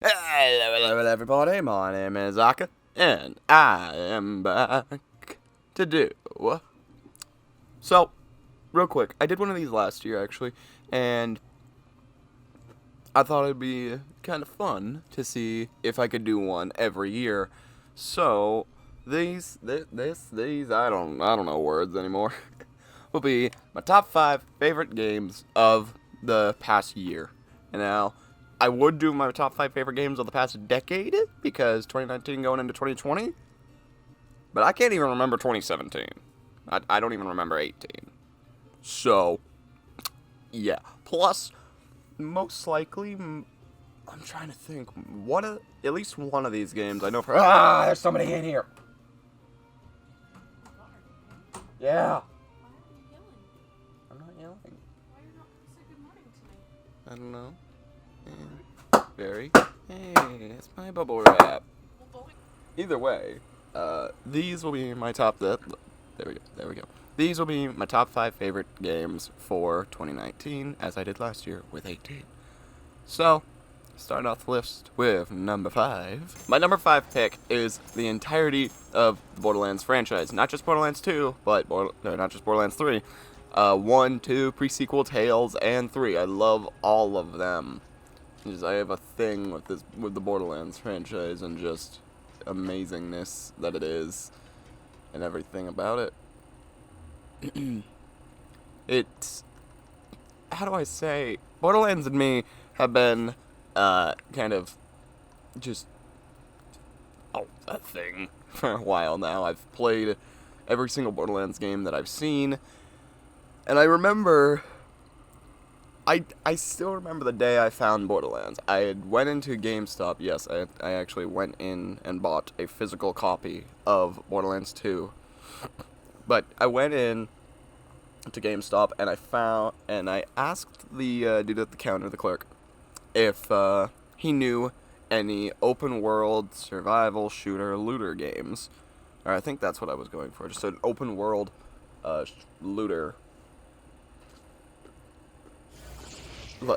Hello, everybody. My name is Aka, and I am back to do. So, real quick, I did one of these last year actually, and I thought it'd be kind of fun to see if I could do one every year. So, these I don't know words anymore. Will be my top 5 favorite games of the past year. And now, I would do my top 5 favorite games of the past decade, because 2019 going into 2020, but I can't even remember 2017. I don't even remember 18. So, yeah. Plus, most likely, I'm trying to think, at least one of these games I know for... there's somebody in here! Yeah! I'm not yelling. Why you're not say good morning to me? I don't know. Barry. Hey, it's my bubble wrap. Either way, these will be my top... There we go. These will be my top 5 favorite games for 2019, as I did last year with 18. So, starting off the list with number 5. My number 5 pick is the entirety of the Borderlands franchise. Not just Borderlands 2, but not just Borderlands 3. 1, 2, pre-sequel, Tales, and 3. I love all of them. I have a thing with the Borderlands franchise and just amazingness that it is and everything about it. It's, how do I say, Borderlands and me have been kind of just a thing for a while now. I've played every single Borderlands game that I've seen, and I remember... I still remember the day I found Borderlands. I had went into GameStop. Yes, I actually went in and bought a physical copy of Borderlands 2. But I went in to GameStop and I asked the dude at the counter, the clerk, if he knew any open world survival shooter looter games. Or I think that's what I was going for, just an open world looter.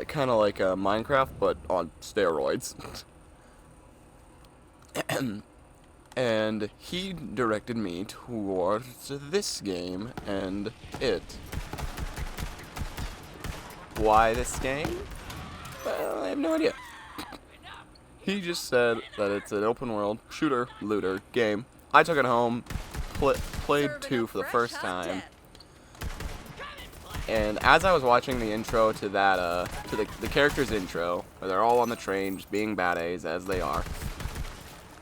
Kind of like Minecraft, but on steroids. And he directed me towards this game and it. Why this game? Well, I have no idea. He just said that it's an open world shooter looter game. I took it home, played 2 for the first time. And as I was watching the intro to that, to the character's intro, where they're all on the train, just being badass as they are,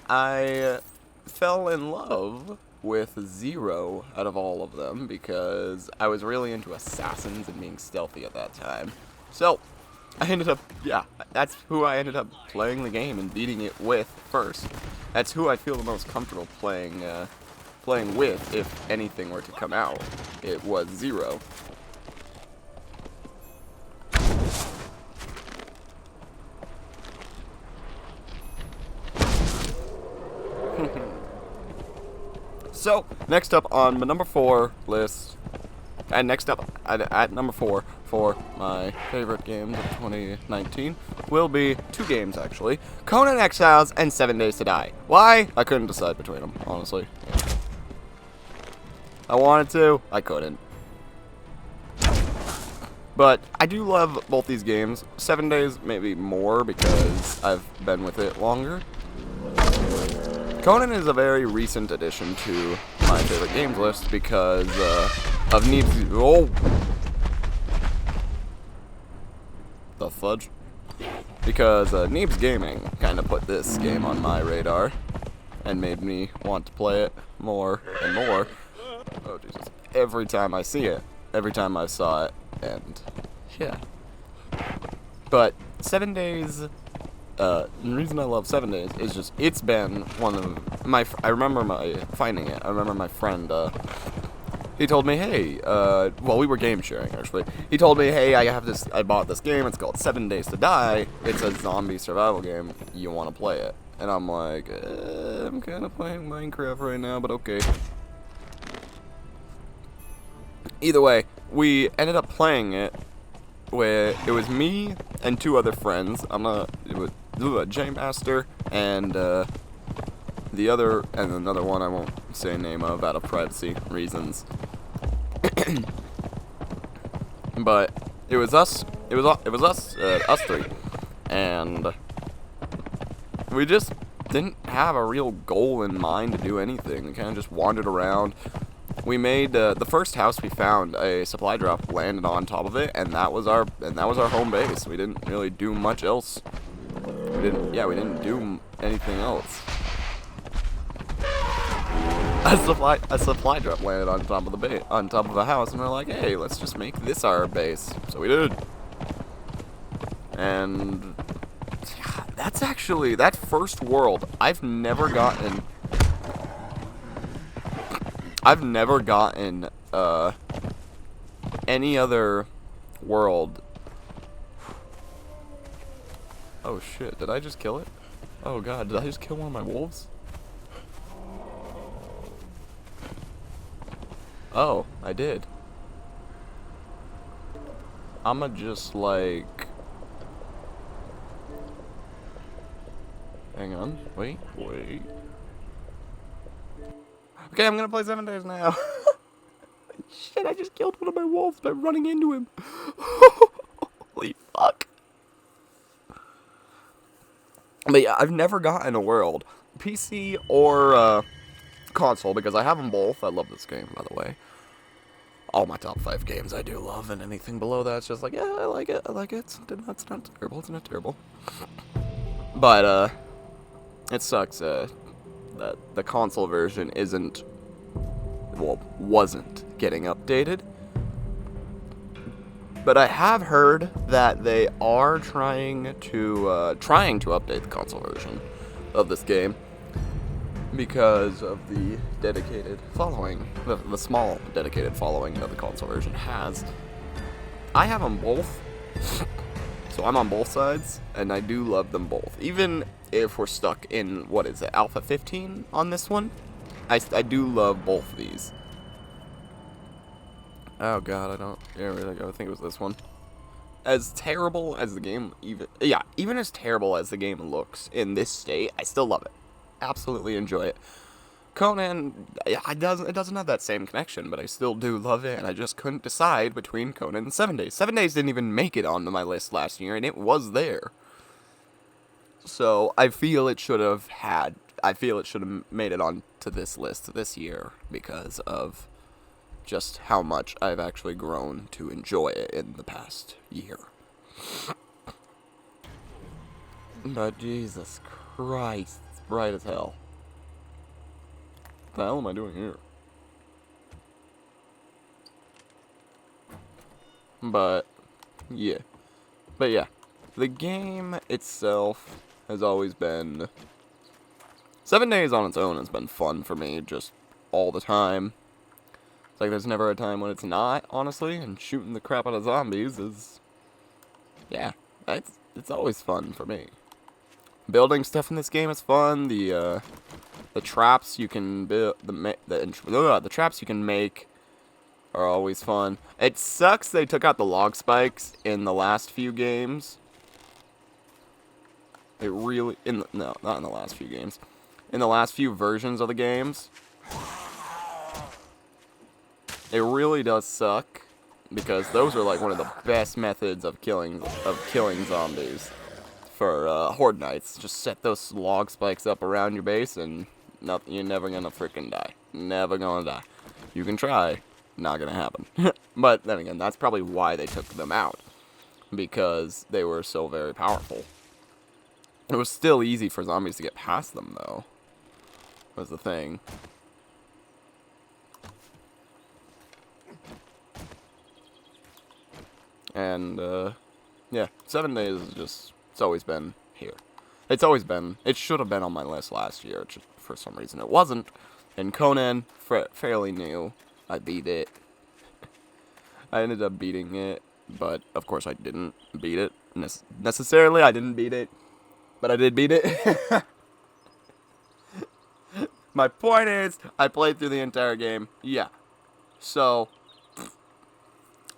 I fell in love with Zero out of all of them, because I was really into assassins and being stealthy at that time. So, I ended up, that's who I ended up playing the game and beating it with first. That's who I feel the most comfortable playing with, if anything were to come out. It was Zero. So, next up on my number 4 list, and next up at number 4 for my favorite games of 2019 will be 2 games, actually. Conan Exiles and 7 Days to Die. Why? I couldn't decide between them, honestly. I wanted to, I couldn't. But I do love both these games. 7 Days maybe more because I've been with it longer. Conan is a very recent addition to my favorite games list because of Neebs. Oh, the fudge! Because Neebs Gaming kind of put this game on my radar and made me want to play it more and more. Oh Jesus! Every time I see it, every time I saw it, and yeah. But 7 Days. The reason I love 7 Days is just, it's been one of my, I remember finding it, I remember my friend, he told me, hey, well, we were game sharing, actually, he told me, hey, I bought this game, it's called 7 Days to Die, it's a zombie survival game, you want to play it? And I'm like, I'm kind of playing Minecraft right now, but okay. Either way, we ended up playing it, where it was me and 2 other friends, J-Master, and another one I won't say name of out of privacy reasons. But it was us. It was us three, and we just didn't have a real goal in mind to do anything. We kind of just wandered around. We made the first house we found, a supply drop landed on top of it, and that was our home base. We didn't really do much else. We didn't do anything else. A supply drop landed on top of a house, and we're like, hey, let's just make this our base. So we did. And yeah, that's actually that first world. I've never gotten any other world. Oh shit, did I just kill it? Oh god, did I just kill one of my wolves? Oh, I did. I'ma just like... Hang on, wait. Okay, I'm gonna play 7 Days now. Shit, I just killed one of my wolves by running into him. Holy fuck. But yeah, I've never gotten a world, PC or console, because I have them both. I love this game, by the way. All my top 5 games I do love, and anything below that's just like, yeah, I like it. It's not terrible. But it sucks that the console version wasn't getting updated. But I have heard that they are trying to update the console version of this game because of the dedicated following, the small dedicated following that the console version has. I have them both, so I'm on both sides, and I do love them both. Even if we're stuck in, what is it, Alpha 15 on this one, I do love both of these. Oh god, I think it was this one. As terrible as the game, even as terrible as the game looks in this state, I still love it. Absolutely enjoy it. Conan, it doesn't have that same connection, but I still do love it, and I just couldn't decide between Conan and 7 Days. 7 Days didn't even make it onto my list last year, and it was there. So, I feel it should have made it onto this list this year because of just how much I've actually grown to enjoy it in the past year. But Jesus Christ, it's bright as hell. What the hell am I doing here? But yeah, the game itself has always been... 7 Days on its own has been fun for me, just all the time. Like, there's never a time when it's not, honestly, and shooting the crap out of zombies is, yeah, it's always fun for me. Building stuff in this game is fun. The traps you can build, the traps you can make are always fun. It sucks they took out the log spikes in the last few games. It really, no, not in the last few games. In the last few versions of the games. It really does suck, because those are like one of the best methods of killing zombies for Horde Nights. Just set those log spikes up around your base, and you're never gonna freaking die. Never gonna die. You can try, not gonna happen. But then again, that's probably why they took them out, because they were so very powerful. It was still easy for zombies to get past them, though, was the thing. And, yeah, 7 Days is just, it's always been here. It should have been on my list last year, just for some reason it wasn't. And Conan, fairly new. I beat it. I ended up beating it, but of course I didn't beat it. Necessarily, I didn't beat it, but I did beat it. My point is, I played through the entire game, yeah. So,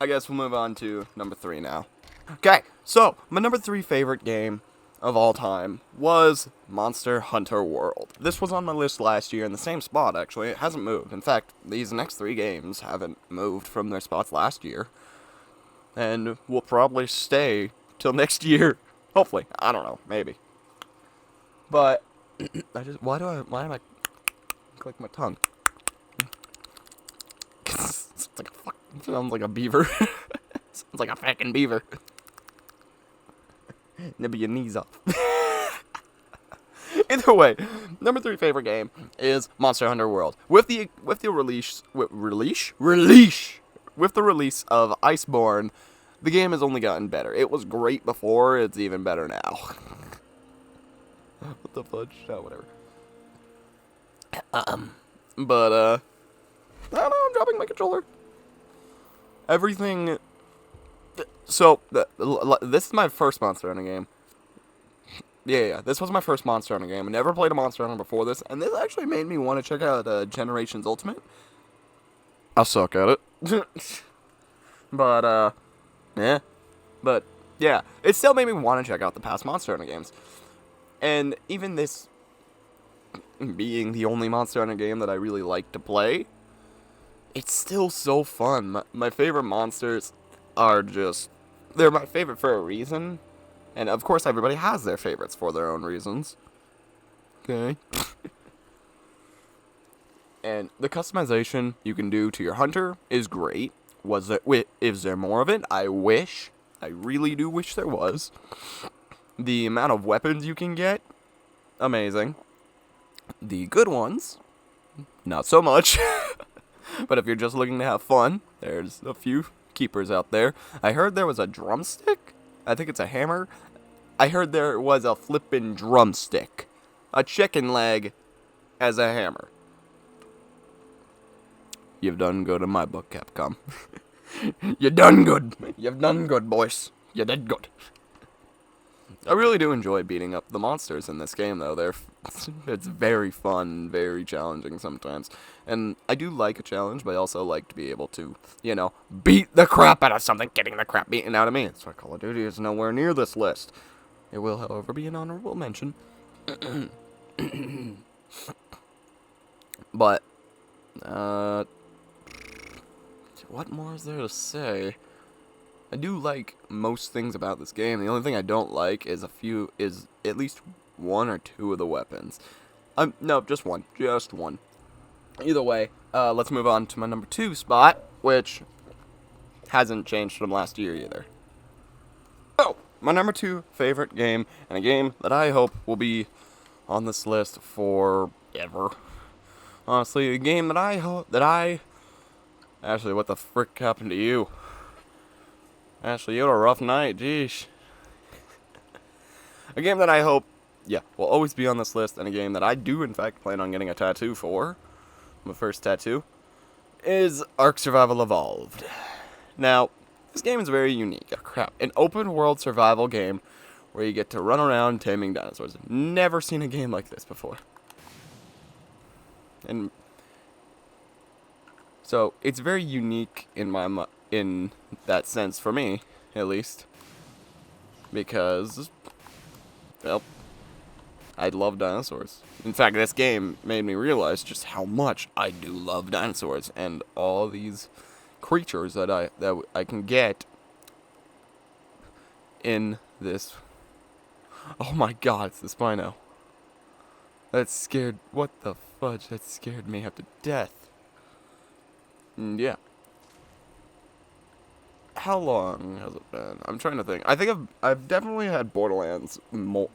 I guess we'll move on to number 3 now. Okay, so, my number 3 favorite game of all time was Monster Hunter World. This was on my list last year in the same spot, actually. It hasn't moved. In fact, these next 3 games haven't moved from their spots last year. And will probably stay till next year. Hopefully. I don't know. Maybe. But, why am I click my tongue? Sounds like a beaver. Sounds like a fucking beaver. Nibble your knees off. Either way, number 3 favorite game is Monster Hunter World. With the release of Iceborne, the game has only gotten better. It was great before, it's even better now. What the fudge? Oh, whatever. But I don't know, I'm dropping my controller. Everything. So, this is my first Monster Hunter game. Yeah, this was my first Monster Hunter game. I never played a Monster Hunter before this, and this actually made me want to check out Generations Ultimate. I suck at it. But, yeah. But, yeah, it still made me want to check out the past Monster Hunter games. And even this being the only Monster Hunter game that I really like to play, it's still so fun. My favorite monsters are just, they're my favorite for a reason. And of course everybody has their favorites for their own reasons. Okay. And the customization you can do to your hunter is great. Is there more of it? I wish. I really do wish there was. The amount of weapons you can get, amazing. The good ones, not so much. But if you're just looking to have fun, there's a few keepers out there. I heard there was a drumstick. I think it's a hammer. I heard there was a flippin' drumstick. A chicken leg as a hammer. You've done good in my book, Capcom. You done good. You've done good, boys. You did good. I really do enjoy beating up the monsters in this game, though. It's very fun, very challenging sometimes. And I do like a challenge, but I also like to be able to, beat the crap out of something, getting the crap beaten out of me. That's why Call of Duty is nowhere near this list. It will, however, be an honorable mention. But, what more is there to say? I do like most things about this game. The only thing I don't like is at least 1 or 2 of the weapons. No, just one. Just one. Either way, let's move on to my number 2 spot, which hasn't changed from last year either. Oh, my number 2 favorite game, and a game that I hope will be on this list forever. Honestly, a game that Ashley, what the frick happened to you? Ashley, you had a rough night, geesh. A game that I hope, will always be on this list, and a game that I do, in fact, plan on getting a tattoo for, my first tattoo, is Ark Survival Evolved. Now, this game is very unique. An open-world survival game where you get to run around taming dinosaurs. Never seen a game like this before. And so, it's very unique in that sense, for me, at least, because, well, I love dinosaurs. In fact, this game made me realize just how much I do love dinosaurs, and all these creatures that I can get in this. Oh my god, it's the Spino. What the fudge, that scared me half to death. And yeah. How long has it been? I'm trying to think. I think I've definitely had Borderlands longer,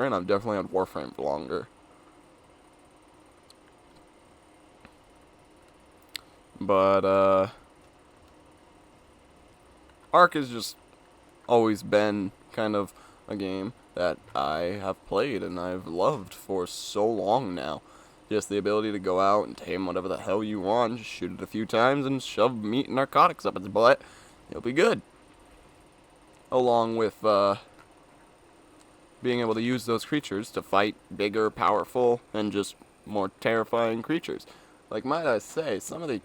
and I've definitely had Warframe longer. But Ark has just always been kind of a game that I have played and I've loved for so long now. Just the ability to go out and tame whatever the hell you want, just shoot it a few times and shove meat and narcotics up its butt. It'll be good. Along with being able to use those creatures to fight bigger, powerful, and just more terrifying creatures. Like, might I say, some of the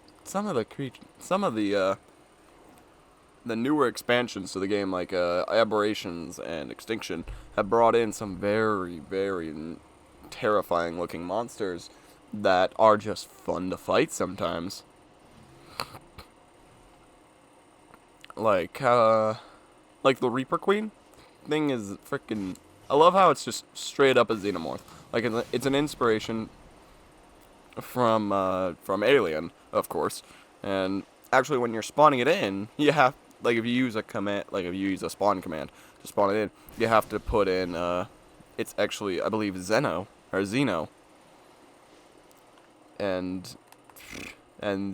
the newer expansions to the game, like Aberrations and Extinction, have brought in some very, very terrifying looking monsters that are just fun to fight sometimes. Like the Reaper Queen thing is freaking. I love how it's just straight up a xenomorph. Like it's an inspiration from Alien, of course. And actually, when you're spawning it in, you have if you use a command, if you use a spawn command to spawn it in, you have to put in it's actually, I believe, Xeno. And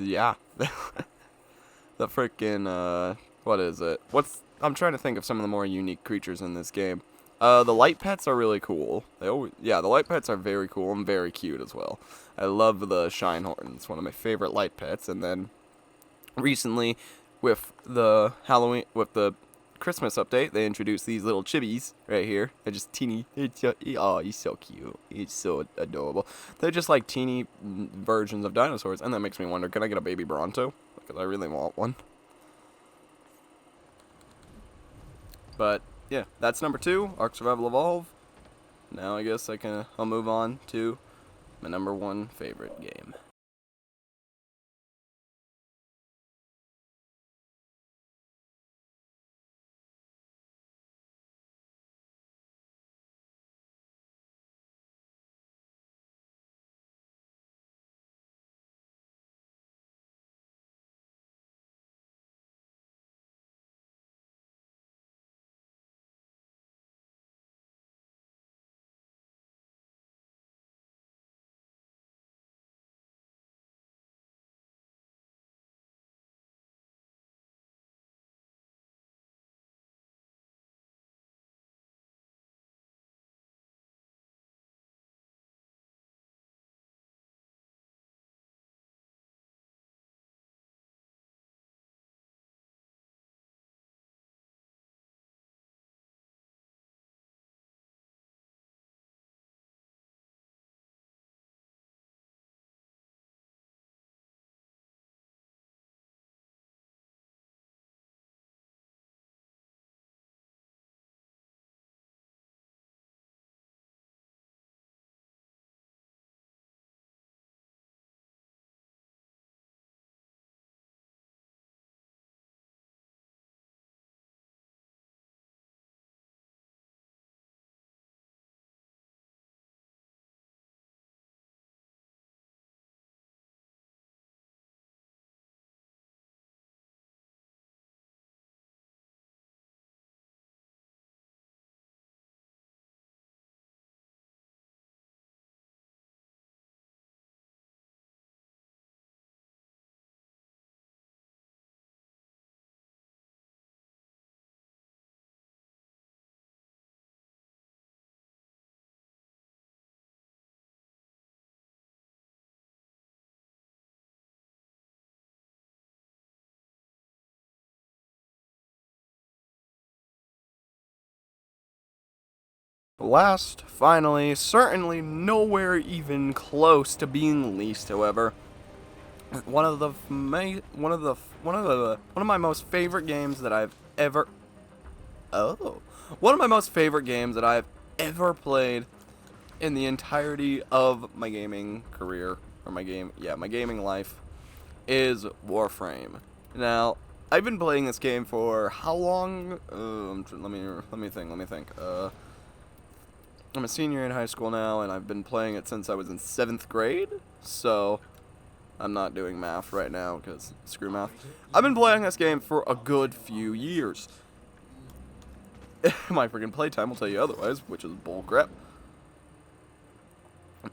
yeah, the freaking what is it? I'm trying to think of some of the more unique creatures in this game. The light pets are really cool. The light pets are very cool and very cute as well. I love the Shinehorn. It's one of my favorite light pets. And then recently, with the Christmas update, they introduced these little chibis right here. They're just teeny. Oh, he's so cute. He's so adorable. They're just like teeny versions of dinosaurs, and that makes me wonder, can I get a baby Bronto? Because I really want one. But yeah, that's number 2, Ark Survival Evolved. Now I guess I'll move on to my number 1 favorite game. Last, finally, certainly nowhere even close to being least, however, one of my most favorite games that I've ever played in the entirety of my gaming career, or my gaming life, is Warframe. Now, I've been playing this game for how long? Let me think. I'm a senior in high school now, and I've been playing it since I was in 7th grade, so I'm not doing math right now, because screw math. I've been playing this game for a good few years. My freaking playtime will tell you otherwise, which is bullcrap.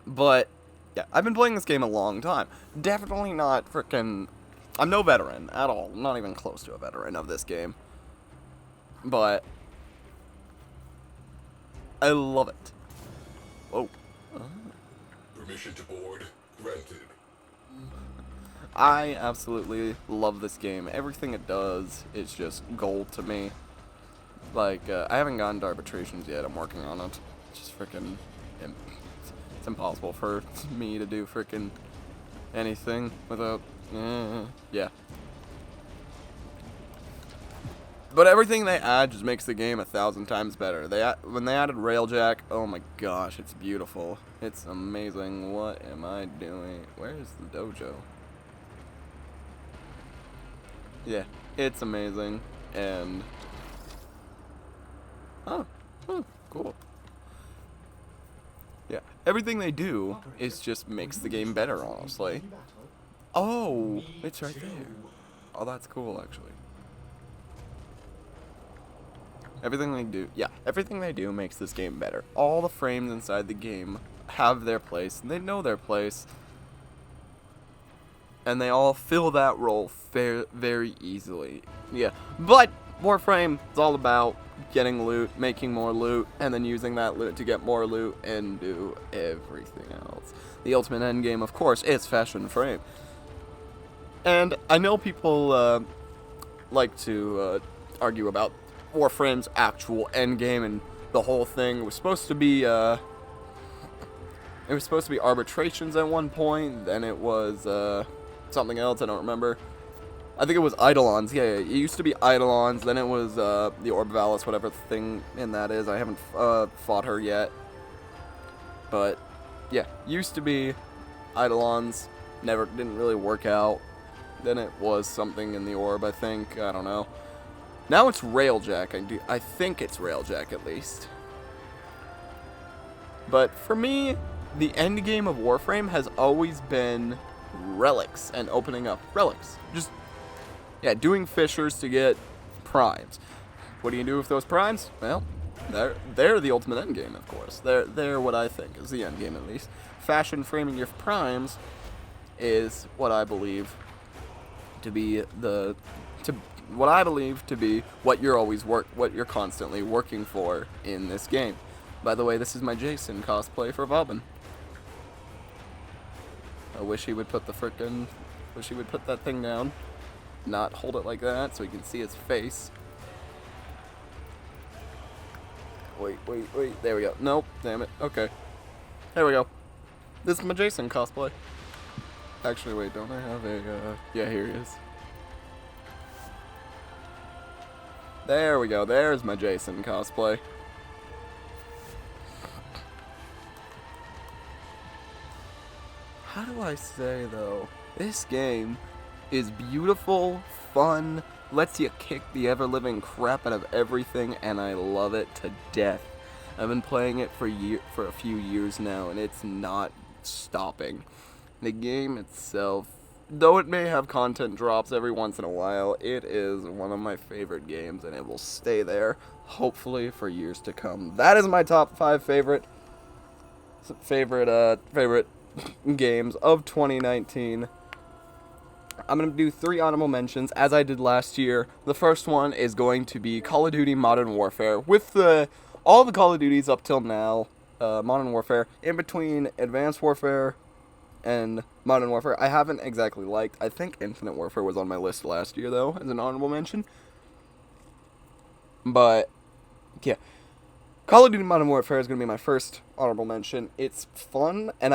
But, yeah, I've been playing this game a long time. Definitely not freaking... I'm no veteran at all. I'm not even close to a veteran of this game. But... I love it. Whoa. Permission to board granted. I absolutely love this game. Everything it does is just gold to me. Like, I haven't gotten to arbitrations yet. I'm working on it. It's just freaking... It's impossible for me to do freaking anything without... yeah. But everything they add just makes the game 1,000 times better. When they added Railjack, oh my gosh, it's beautiful. It's amazing. What am I doing? Where is the dojo? Yeah, it's amazing. And oh, cool. Yeah, everything they do is just makes the game better, honestly. Oh, it's right there. Oh, that's cool, actually. Everything they do makes this game better. All the frames inside the game have their place, and they know their place. And they all fill that role very easily. Yeah, but Warframe is all about getting loot, making more loot, and then using that loot to get more loot and do everything else. The ultimate endgame, of course, is Fashion Frame. And I know people like to argue about Warframe's actual endgame and the whole thing. It was supposed to be arbitrations at one point, then it was something else, I don't remember. I think it was Eidolons. Yeah, it used to be Eidolons, then it was the Orb of Alice, whatever thing in that is. I haven't fought her yet. But yeah, used to be Eidolons, didn't really work out. Then it was something in the Orb, I think. I don't know. Now it's Railjack. I think it's Railjack at least. But for me, the end game of Warframe has always been relics and opening up relics. Just, yeah, doing fissures to get primes. What do you do with those primes? Well, they're the ultimate end game, of course. They're what I think is the end game, at least. Fashion framing your primes is what I believe to be what you're constantly working for in this game. By the way, this is my Jason cosplay for Bobbin. I wish he would put that thing down, not hold it like that so you can see his face. Wait, there we go. Nope, damn it. Okay. There we go. This is my Jason cosplay. Actually, wait, don't I have a, yeah, here he is. There we go, there's my Jason cosplay. How do I say, though? This game is beautiful, fun, lets you kick the ever-living crap out of everything, and I love it to death. I've been playing it for a few years now, and it's not stopping. The game itself, though it may have content drops every once in a while, it is one of my favorite games, and it will stay there, hopefully, for years to come. That is my top 5 favorite games of 2019. I'm going to do 3 honorable mentions, as I did last year. The first one is going to be Call of Duty Modern Warfare. With all the Call of Duties up till now, Modern Warfare, in between Advanced Warfare and Modern Warfare, I haven't exactly liked. I think Infinite Warfare was on my list last year, though, as an honorable mention. But, yeah. Call of Duty Modern Warfare is going to be my first honorable mention. It's fun, and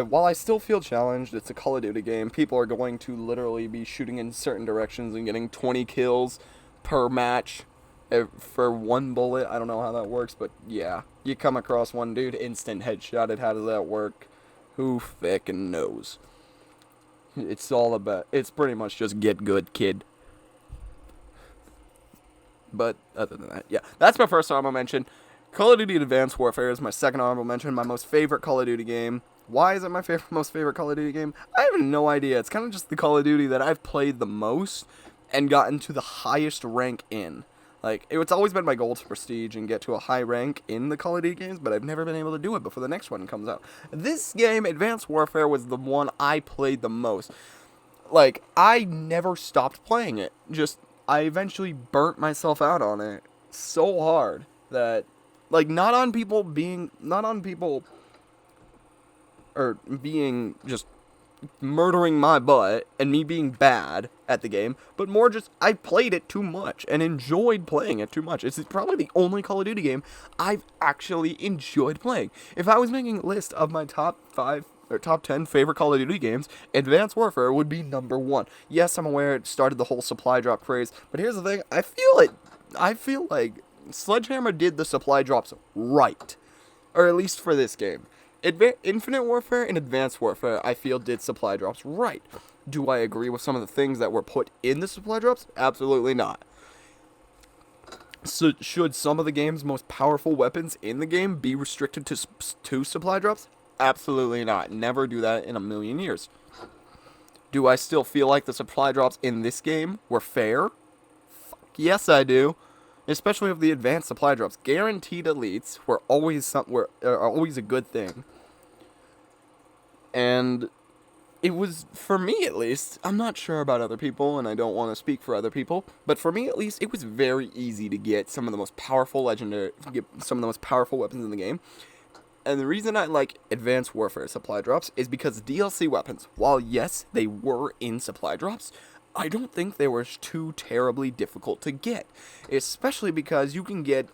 while I still feel challenged, it's a Call of Duty game. People are going to literally be shooting in certain directions and getting 20 kills per match for one bullet. I don't know how that works, but yeah. You come across one dude, instant headshotted. How does that work? Who frickin' knows? It's pretty much just get good, kid. But other than that, yeah. That's my first honorable mention. Call of Duty Advanced Warfare is my second honorable mention. My most favorite Call of Duty game. Why is it my most favorite Call of Duty game? I have no idea. It's kind of just the Call of Duty that I've played the most and gotten to the highest rank in. Like, it's always been my goal to prestige and get to a high rank in the Call of Duty games, but I've never been able to do it before the next one comes out. This game, Advanced Warfare, was the one I played the most. Like, I never stopped playing it. I eventually burnt myself out on it so hard that, like, not on people just murdering my butt and me being bad at the game, but more just I played it too much and enjoyed playing it too much. It's probably the only Call of Duty game I've actually enjoyed playing. If I was making a list of my top 5 or top 10 favorite Call of Duty games, Advanced Warfare would be number 1. Yes, I'm aware it started the whole supply drop craze, but here's the thing, I feel like Sledgehammer did the supply drops right. Or at least for this game. Infinite Warfare and Advanced Warfare, I feel, did supply drops right. Do I agree with some of the things that were put in the supply drops? Absolutely not. So, should some of the game's most powerful weapons in the game be restricted to supply drops? Absolutely not. Never do that in a million years. Do I still feel like the supply drops in this game were fair? Fuck yes, I do. Especially with the advanced supply drops. Guaranteed elites were always are always a good thing. And it was, for me at least, I'm not sure about other people, and I don't want to speak for other people, but for me at least, it was very easy to get some of the most powerful weapons in the game. And the reason I like Advanced Warfare supply drops is because DLC weapons, while yes, they were in supply drops, I don't think they were too terribly difficult to get. Especially because you can get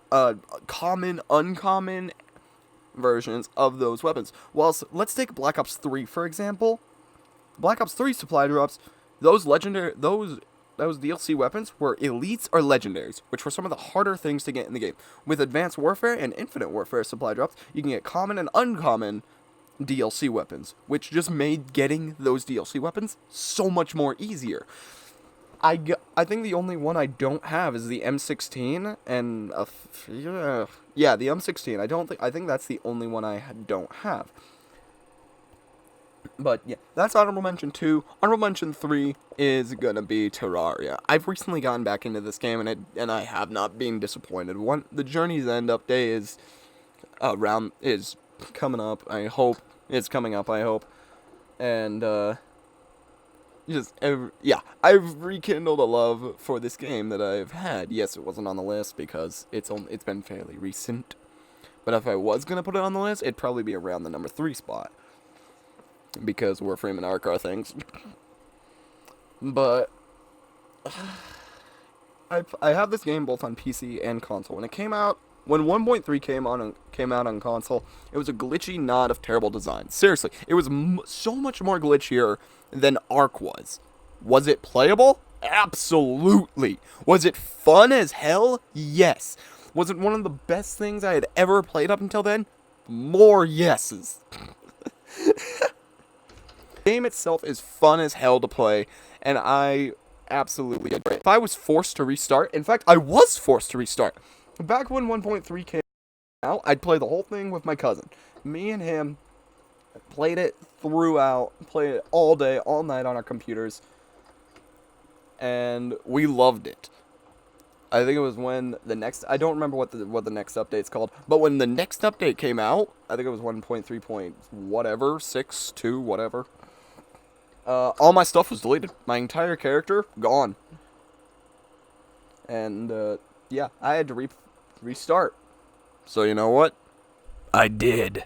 common, uncommon versions of those weapons. Whilst, let's take Black Ops 3 for example. Black Ops 3 supply drops, those DLC weapons were elites or legendaries, which were some of the harder things to get in the game. With Advanced Warfare and Infinite Warfare supply drops, you can get common and uncommon DLC weapons, which just made getting those DLC weapons so much more easier. I think the only one I don't have is the M16 and the M16. I think that's the only one I don't have. But yeah, that's honorable mention 2. Honorable mention 3 is gonna be Terraria. I've recently gotten back into this game and I have not been disappointed. The Journey's End update is coming up. I hope it's coming up. I hope, and I've rekindled a love for this game that I've had. Yes, it wasn't on the list because it's been fairly recent. But if I was gonna put it on the list, it'd probably be around the number 3 spot. Because Warframe and Ark are things. But I have this game both on PC and console. When it came out, when 1.3 came out on console, it was a glitchy knot of terrible design. Seriously, it was so much more glitchier than Ark was. Was it playable? Absolutely. Was it fun as hell? Yes. Was it one of the best things I had ever played up until then? More yeses. The game itself is fun as hell to play, and I absolutely adore it. If I was forced to restart, in fact, I was forced to restart. Back when 1.3 came out, I'd play the whole thing with my cousin. Me and him played it throughout, played it all day, all night on our computers, and we loved it. I think it was when the next, I don't remember what the next update's called, but when the next update came out, I think it was 1.3 point whatever, 6.2, whatever. All my stuff was deleted. My entire character, gone. And, yeah, I had to restart. So you know what? I did.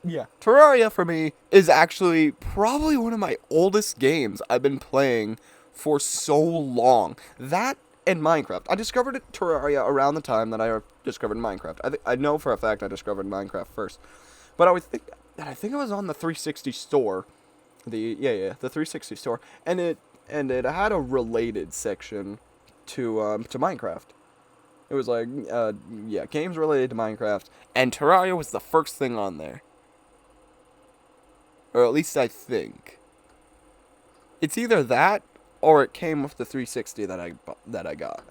Yeah. Terraria, for me, is actually probably one of my oldest games I've been playing for so long. That and Minecraft. I discovered Terraria around the time that I discovered Minecraft. I know for a fact I discovered Minecraft first. But I think it was on the 360 store. The 360 store, and it had a related section to Minecraft. It was like games related to Minecraft, and Terraria was the first thing on there. Or at least I think. It's either that or it came with the 360 that I got.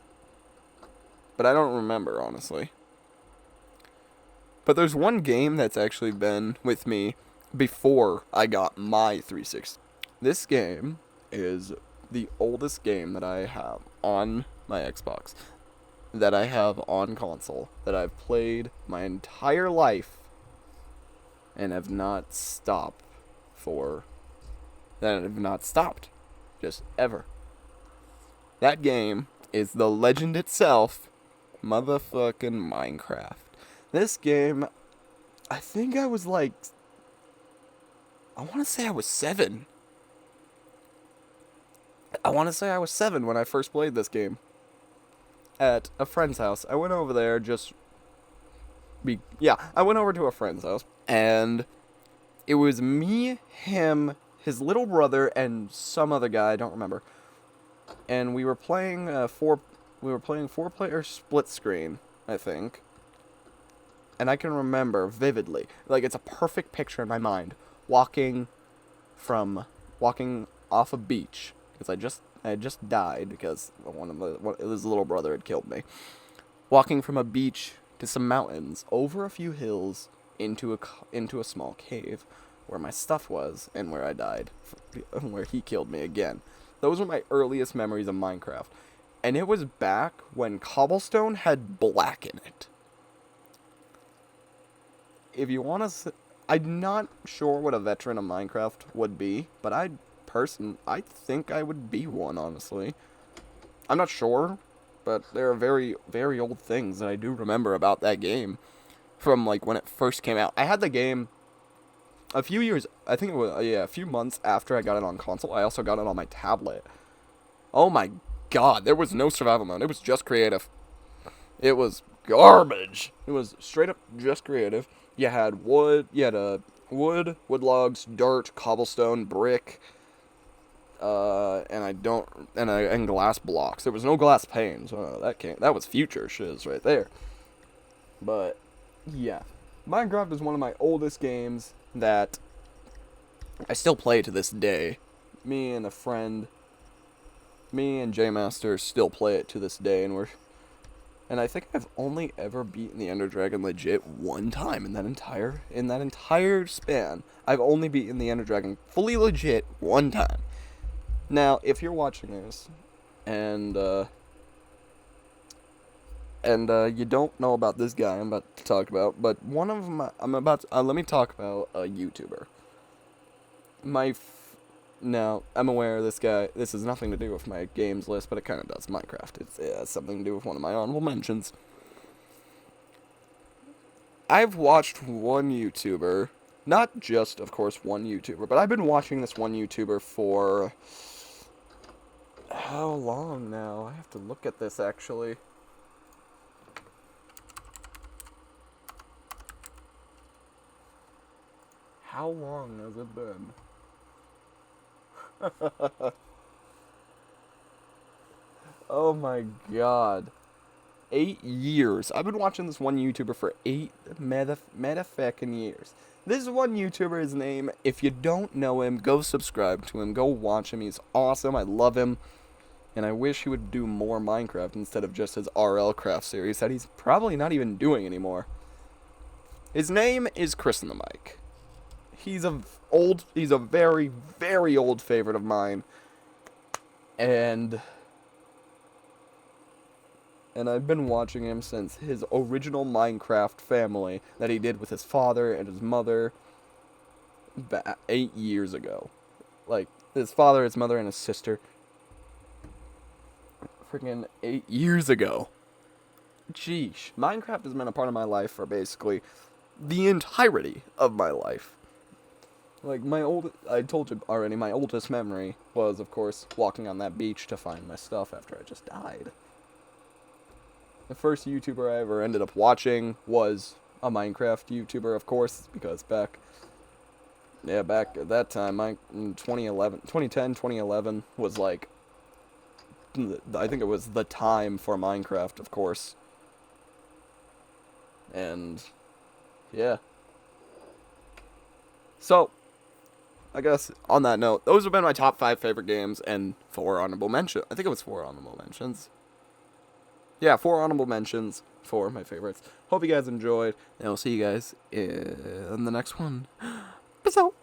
But I don't remember, honestly. But there's one game that's actually been with me before I got my 360. This game is the oldest game that I have on my Xbox, that I have on console, that I've played my entire life and have not stopped just ever. That game is the legend itself, motherfucking Minecraft. This game, I think I was like, I want to say I was 7. I want to say I was 7 when I first played this game. At a friend's house. I went over there I went over to a friend's house. And It was me, him, his little brother, and some other guy, I don't remember. And we were playing four-player split screen, I think. And I can remember vividly, like it's a perfect picture in my mind, walking off a beach because I had just died because his little brother had killed me. Walking from a beach to some mountains, over a few hills, into a small cave where my stuff was and where I died, where he killed me again. Those were my earliest memories of Minecraft. And it was back when cobblestone had black in it. If you want to, I'm not sure what a veteran of Minecraft would be, but I think I would be one, honestly. I'm not sure, but there are very, very old things that I do remember about that game from, like, when it first came out. I had the game a few years, I think it was, a few months after I got it on console. I also got it on my tablet. Oh my god, there was no survival mode. It was just creative. It was garbage. It was straight up just creative. You had wood, wood logs, dirt, cobblestone, brick, and glass blocks. There was no glass panes. That was future shiz right there. But yeah, Minecraft is one of my oldest games that I still play to this day. Me and J Master still play it to this day, and I think I've only ever beaten the Ender Dragon legit one time in that entire span. I've only beaten the Ender Dragon fully legit one time. Now, if you're watching this, and you don't know about this guy I'm about to talk about, but let me talk about a YouTuber. Now, I'm aware this has nothing to do with my games list, but it kind of does. Minecraft. It has something to do with one of my honorable mentions. I've watched one YouTuber, not just, of course, one YouTuber, but I've been watching this one YouTuber for how long now? I have to look at this, actually. How long has it been? Oh my god. 8 years. I've been watching this one YouTuber for 8 motherfucking years. This one YouTuber, his name, if you don't know him, go subscribe to him. Go watch him. He's awesome. I love him. And I wish he would do more Minecraft instead of just his RL Craft series that he's probably not even doing anymore. His name is Chris in the Mic. He's a very, very old favorite of mine. And I've been watching him since his original Minecraft family that he did with his father and his mother 8 years ago. Like, his father, his mother, and his sister. Freaking 8 years ago. Jeesh. Minecraft has been a part of my life for basically the entirety of my life. Like, I told you already, my oldest memory was, of course, walking on that beach to find my stuff after I just died. The first YouTuber I ever ended up watching was a Minecraft YouTuber, of course, because back at that time, in 2010, was like, I think it was the time for Minecraft, of course. And, yeah. So, I guess, on that note, those have been my top 5 favorite games, and 4 honorable mentions. I think it was 4 honorable mentions. Yeah, 4 honorable mentions for my favorites. Hope you guys enjoyed, and I'll see you guys in the next one. Peace out.